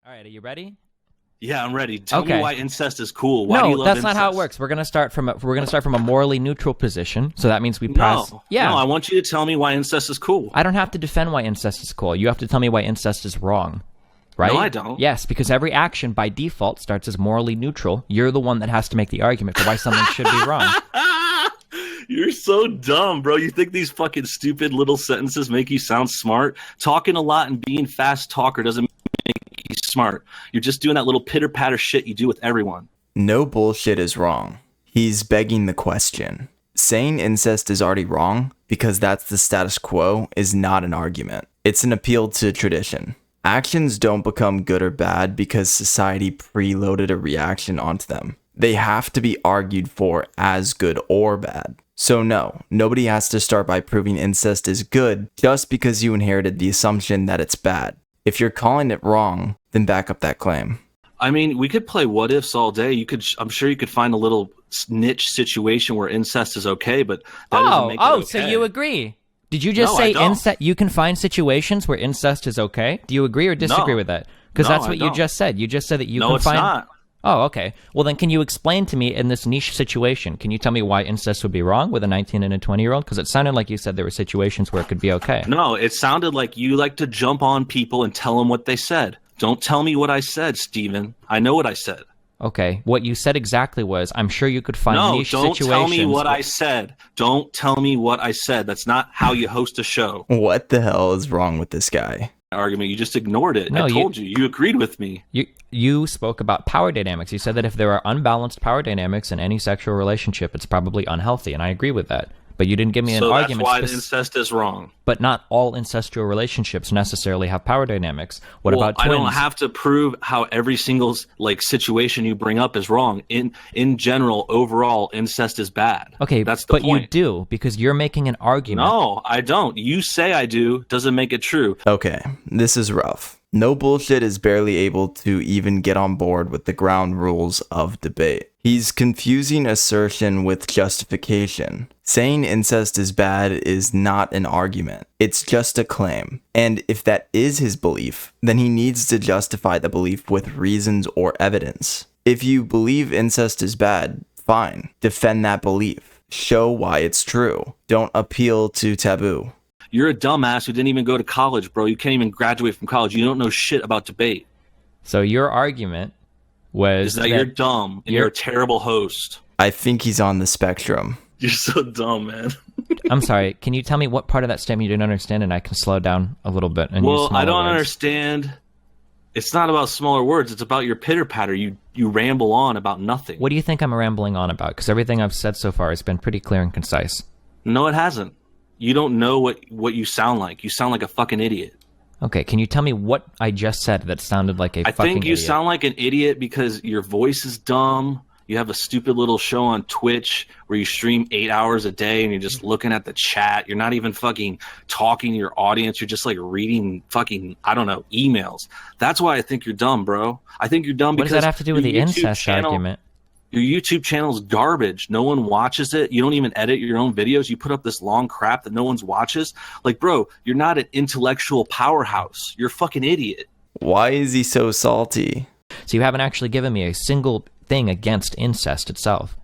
All right, are you ready? Yeah, I'm ready. Tell me Okay. why incest is cool. Why do you No, love that's incest? not how it works. We're gonna start from a morally neutral position. So that means we pass. No, Yeah. no, I want you to tell me why incest is cool. I don't have to defend why incest is cool. You have to tell me why incest is wrong. Right? No, I don't. Yes, because every action by default starts as morally neutral. You're the one that has to make the argument for why something should be wrong. You're so dumb, bro. You think these fucking stupid little sentences make you sound smart? Talking a lot and being fast talker doesn't make you smart. You're just doing that little pitter-patter shit you do with everyone. No bullshit is wrong. He's begging the question. Saying incest is already wrong because that's the status quo is not an argument. It's an appeal to tradition. Actions don't become good or bad because society preloaded a reaction onto them. They have to be argued for as good or bad. So no, nobody has to start by proving incest is good just because you inherited the assumption that it's bad. If you're calling it wrong, then back up that claim. I mean, we could play what ifs all day. I'm sure you could find a little niche situation where incest is okay, but that doesn't make it okay. So you agree? Did you just say incest? You can find situations where incest is okay. Do you agree or disagree with that? Because that's what you just said. You just said that you can find. No, it's not. Oh, okay. Well, then can you explain to me in this niche situation, can you tell me why incest would be wrong with a 19 and a 20-year-old? Because it sounded like you said there were situations where it could be okay. No, it sounded like you like to jump on people and tell them what they said. Don't tell me what I said, Steven. I know what I said. Okay. What you said exactly was, I'm sure you could find niche situations. No, don't tell me what I said. Don't tell me what I said. That's not how you host a show. What the hell is wrong with this guy? Argument. You just ignored it. No, I told you. You agreed with me. You spoke about power dynamics. You said that if there are unbalanced power dynamics in any sexual relationship, it's probably unhealthy, and I agree with that. But you didn't give me an argument. So that's why incest is wrong. But not all incestual relationships necessarily have power dynamics. What about twins? I don't have to prove how every single situation you bring up is wrong. In general, overall, incest is bad. Okay, that's the point. But you do, because you're making an argument. No, I don't. You say I do, doesn't make it true. Okay, this is rough. No bullshit is barely able to even get on board with the ground rules of debate. He's confusing assertion with justification. Saying incest is bad is not an argument. It's just a claim. And if that is his belief, then he needs to justify the belief with reasons or evidence. If you believe incest is bad, fine. Defend that belief. Show why it's true. Don't appeal to taboo. You're a dumbass who didn't even go to college, bro. You can't even graduate from college. You don't know shit about debate. So your argument was that you're dumb and you're a terrible host. I think he's on the spectrum. You're so dumb, man. I'm sorry. Can you tell me what part of that statement you didn't understand, and I can slow down a little bit and use smaller I don't words? understand. It's not about smaller words. It's about your pitter-patter. You ramble on about nothing. What do you think I'm rambling on about? Because everything I've said so far has been pretty clear and concise. No, it hasn't. You don't know what you sound like. You sound like a fucking idiot. Okay, can you tell me what I just said that sounded like a fucking idiot? I think you sound like an idiot because your voice is dumb. You have a stupid little show on Twitch where you stream 8 hours a day and you're just looking at the chat. You're not even fucking talking to your audience. You're just like reading fucking, I don't know, emails. That's why I think you're dumb, bro. I think you're dumb because... What does that have to do with the incest argument? Your YouTube channel is garbage. No one watches it. You don't even edit your own videos. You put up this long crap that no one watches. Like, bro, you're not an intellectual powerhouse. You're a fucking idiot. Why is he so salty? So you haven't actually given me a single thing against incest itself.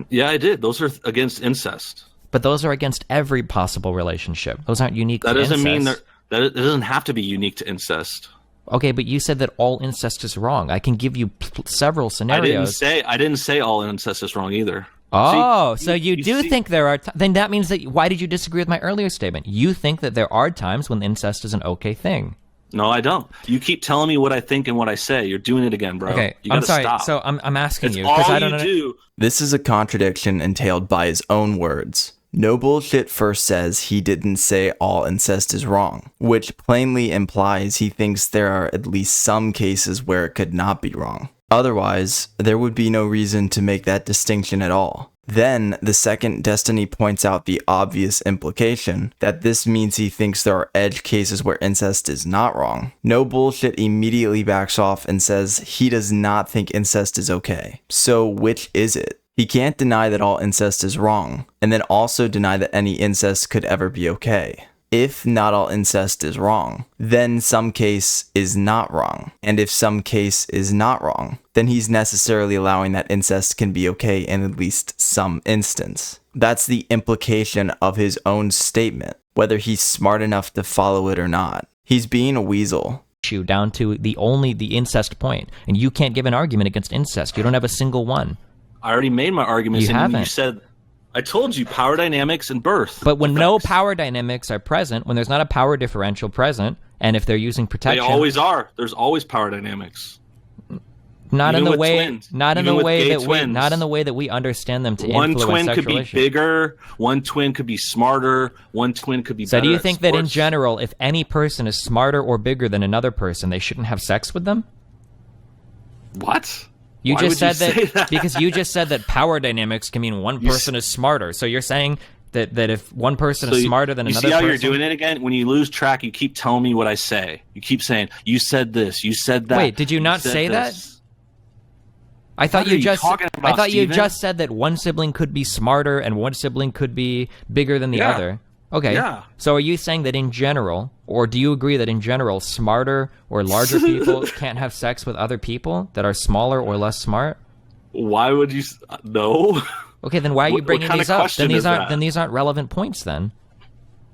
Yeah, I did. Those are against incest. But those are against every possible relationship. Those aren't unique to incest. That doesn't mean that it doesn't have to be unique to incest. Okay, but you said that all incest is wrong. I can give you several scenarios. I didn't say all incest is wrong either. Oh, so you do think there are... Then that means that... Why did you disagree with my earlier statement? You think that there are times when incest is an okay thing. No, I don't. You keep telling me what I think and what I say. You're doing it again, bro. Okay, you gotta I'm sorry. Stop. So I'm asking It's you. all I don't you do. This is a contradiction entailed by his own words. No bullshit first says he didn't say all incest is wrong, which plainly implies he thinks there are at least some cases where it could not be wrong. Otherwise, there would be no reason to make that distinction at all. Then, the second Destiny points out the obvious implication that this means he thinks there are edge cases where incest is not wrong. No bullshit immediately backs off and says he does not think incest is okay. So which is it? He can't deny that all incest is wrong, and then also deny that any incest could ever be okay. If not all incest is wrong, then some case is not wrong. And if some case is not wrong, then he's necessarily allowing that incest can be okay in at least some instance. That's the implication of his own statement, whether he's smart enough to follow it or not. He's being a weasel. Down to the incest point, and you can't give an argument against incest. You don't have a single one. I already made my arguments. You haven't. You said, I told you, power dynamics and birth. But when no power dynamics are present, when there's not a power differential present, and if they're using protection, they always are. There's always power dynamics. Not Even in the with way, twins. not in Even the with way gay that we, twins. not in the way that we understand them to One influence twin sexual could be issues. bigger. One twin could be smarter. One twin could be So better do you at think that in sports. general, if any person is smarter or bigger than another person, they shouldn't have sex with them? What? You Why just would said you that, say that? because you just said that power dynamics can mean one person is smarter. So you're saying that if one person is smarter than another You see how person, you're doing it again? When you lose track, you keep telling me what I say. You keep saying, you said this, you said that. Wait, did you not said say that? this." I thought What you are you just talking about, I thought you Steven? just said that one sibling could be smarter and one sibling could be bigger than the Yeah. other. Okay. Yeah. So are you saying that in general, or do you agree that in general, smarter or larger people can't have sex with other people that are smaller or less smart? Why would you? No. Okay, then why are you What bringing kind these of up? question Then is that? these aren't relevant points then.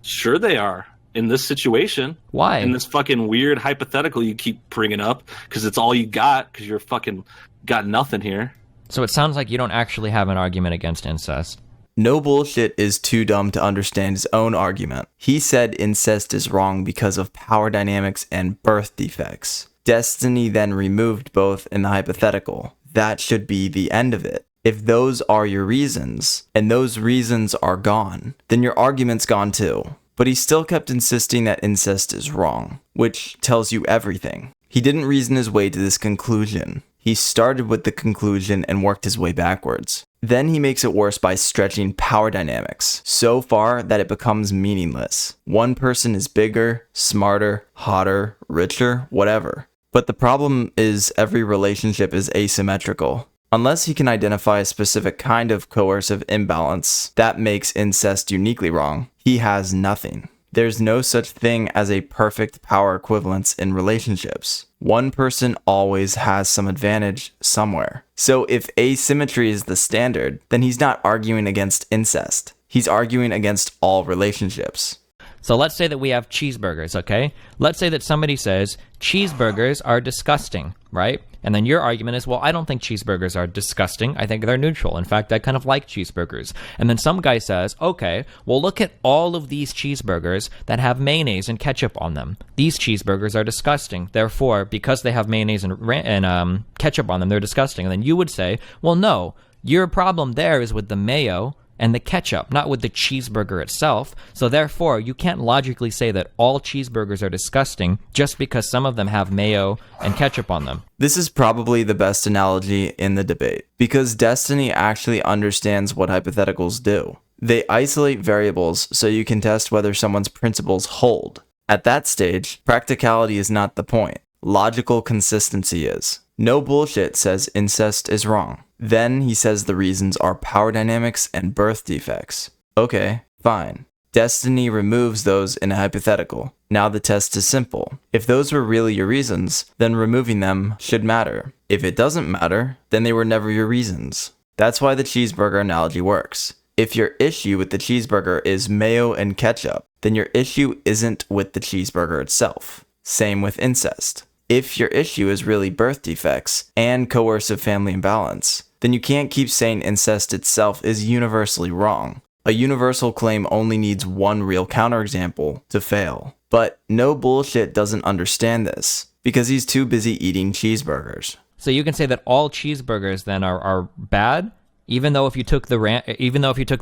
Sure they are. In this situation. Why? In this fucking weird hypothetical you keep bringing up, because it's all you got, because you're fucking got nothing here. So it sounds like you don't actually have an argument against incest. No Bullshit is too dumb to understand his own argument. He said incest is wrong because of power dynamics and birth defects. Destiny then removed both in the hypothetical. That should be the end of it. If those are your reasons, and those reasons are gone, then your argument's gone too. But he still kept insisting that incest is wrong, which tells you everything. He didn't reason his way to this conclusion. He started with the conclusion and worked his way backwards. Then he makes it worse by stretching power dynamics so far that it becomes meaningless. One person is bigger, smarter, hotter, richer, whatever. But the problem is every relationship is asymmetrical. Unless he can identify a specific kind of coercive imbalance that makes incest uniquely wrong, he has nothing. There's no such thing as a perfect power equivalence in relationships. One person always has some advantage somewhere. So if asymmetry is the standard, then he's not arguing against incest. He's arguing against all relationships. So let's say that we have cheeseburgers, okay? Let's say that somebody says cheeseburgers are disgusting, right? And then your argument is, well, I don't think cheeseburgers are disgusting. I think they're neutral. In fact, I kind of like cheeseburgers. And then some guy says, okay, well, look at all of these cheeseburgers that have mayonnaise and ketchup on them. These cheeseburgers are disgusting. Therefore, because they have mayonnaise and ketchup on them, they're disgusting. And then you would say, well, no, your problem there is with the mayo and the ketchup, not with the cheeseburger itself. So therefore, you can't logically say that all cheeseburgers are disgusting just because some of them have mayo and ketchup on them. This is probably the best analogy in the debate, because Destiny actually understands what hypotheticals do. They isolate variables so you can test whether someone's principles hold. At that stage, practicality is not the point. Logical consistency is. No Bullshit says incest is wrong. Then he says the reasons are power dynamics and birth defects. Okay, fine. Destiny removes those in a hypothetical. Now the test is simple. If those were really your reasons, then removing them should matter. If it doesn't matter, then they were never your reasons. That's why the cheeseburger analogy works. If your issue with the cheeseburger is mayo and ketchup, then your issue isn't with the cheeseburger itself. Same with incest. If your issue is really birth defects and coercive family imbalance, then you can't keep saying incest itself is universally wrong. A universal claim only needs one real counterexample to fail. But No Bullshit doesn't understand this, because he's too busy eating cheeseburgers. So you can say that all cheeseburgers then are bad, even though if you took the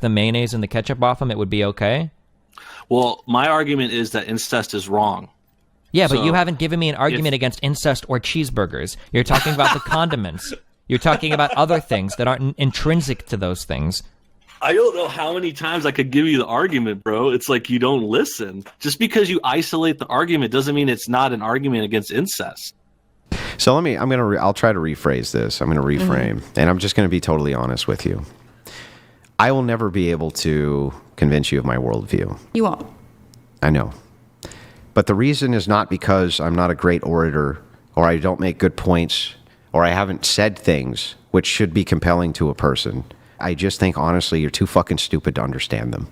mayonnaise and the ketchup off them, it would be okay? Well, my argument is that incest is wrong. Yeah, but So, you haven't given me an argument against incest or cheeseburgers. You're talking about the condiments. You're talking about other things that aren't intrinsic to those things. I don't know how many times I could give you the argument, bro. It's like you don't listen. Just because you isolate the argument doesn't mean it's not an argument against incest. So I'll try to rephrase this. I'm going to reframe, and I'm just going to be totally honest with you. I will never be able to convince you of my worldview. You won't. I know. But the reason is not because I'm not a great orator or I don't make good points or I haven't said things which should be compelling to a person. I just think, honestly, you're too fucking stupid to understand them.